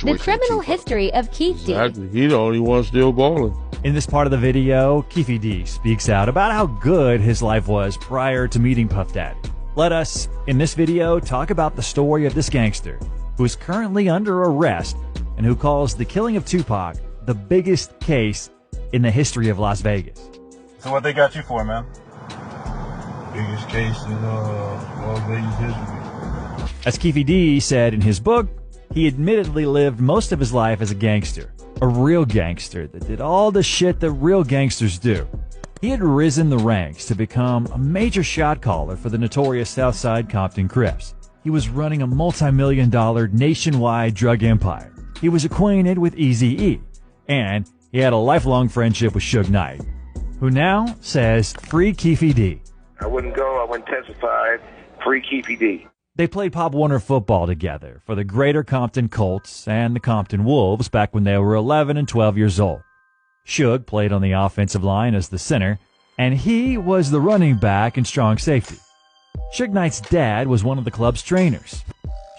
The criminal history of Keefy. Exactly. He the only one still balling. In this part of the video, Keefy D speaks out about how good his life was prior to meeting Puff Daddy. Let us, in this video, talk about the story of this gangster who is currently under arrest and who calls the killing of Tupac the biggest case in the history of Las Vegas. So what they got you for, man? Biggest case in Las Vegas history. As Keefy D said in his book, he admittedly lived most of his life as a gangster, a real gangster that did all the shit that real gangsters do. He had risen the ranks to become a major shot caller for the notorious Southside Compton Crips. He was running a multi-million-dollar nationwide drug empire. He was acquainted with Eazy-E, and he had a lifelong friendship with Suge Knight, who now says, "Free Keefy D." I wouldn't go, I wouldn't testify. Free Keefy D. They played Pop Warner football together for the Greater Compton Colts and the Compton Wolves back when they were 11 and 12 years old. Suge played on the offensive line as the center, and he was the running back and strong safety. Suge Knight's dad was one of the club's trainers.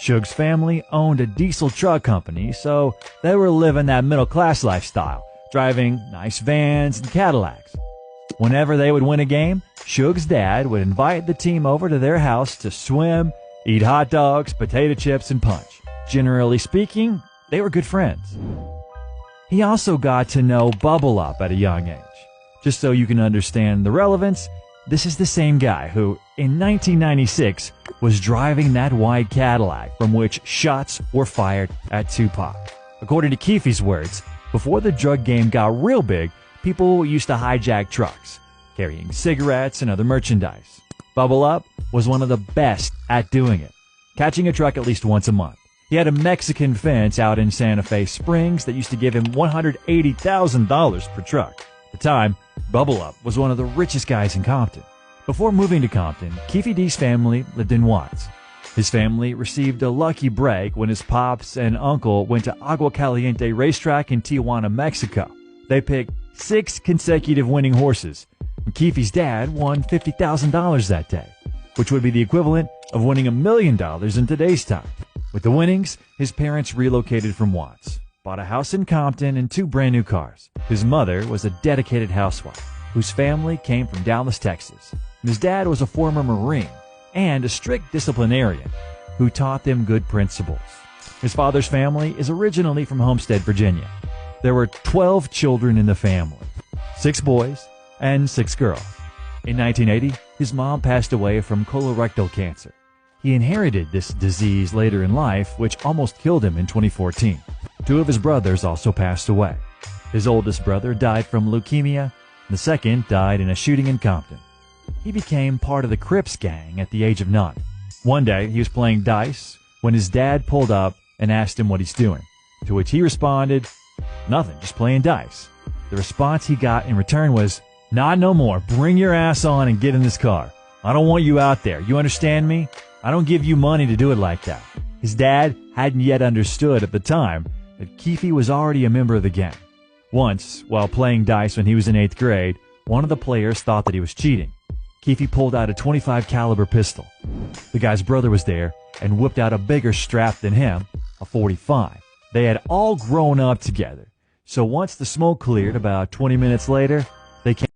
Suge's family owned a diesel truck company, so they were living that middle-class lifestyle, driving nice vans and Cadillacs. Whenever they would win a game, Suge's dad would invite the team over to their house to swim, eat hot dogs, potato chips, and punch. Generally speaking, they were good friends. He also got to know Bubble Up at a young age. Just so you can understand the relevance, this is the same guy who, in 1996, was driving that white Cadillac from which shots were fired at Tupac. According to Keefy's words, before the drug game got real big, people used to hijack trucks, carrying cigarettes and other merchandise. Bubble Up was one of the best at doing it, catching a truck at least once a month. He had a Mexican fence out in Santa Fe Springs that used to give him $180,000 per truck. At the time, Bubble Up was one of the richest guys in Compton. Before moving to Compton, Keefy D's family lived in Watts. His family received a lucky break when his pops and uncle went to Agua Caliente racetrack in Tijuana, Mexico. They picked 6 consecutive winning horses, and Keefy's dad won $50,000 that day, which would be the equivalent of winning $1 million in today's time. With the winnings, his parents relocated from Watts, bought a house in Compton and 2 brand new cars. His mother was a dedicated housewife whose family came from Dallas, Texas. And his dad was a former Marine and a strict disciplinarian who taught them good principles. His father's family is originally from Homestead, Virginia. There were 12 children in the family, 6 boys and 6 girls. In 1980, his mom passed away from colorectal cancer. He inherited this disease later in life, which almost killed him in 2014. 2 of his brothers also passed away. His oldest brother died from leukemia, and the second died in a shooting in Compton. He became part of the Crips gang at the age of 9. One day, he was playing dice when his dad pulled up and asked him what he's doing, to which he responded, "Nothing, just playing dice." The response he got in return was, "Not no more. Bring your ass on and get in this car. I don't want you out there. You understand me? I don't give you money to do it like that." His dad hadn't yet understood at the time that Keefy was already a member of the gang. Once, while playing dice when he was in 8th grade, one of the players thought that he was cheating. Keefy pulled out a .25 caliber pistol. The guy's brother was there and whipped out a bigger strap than him, a .45. They had all grown up together, so once the smoke cleared about 20 minutes later, they came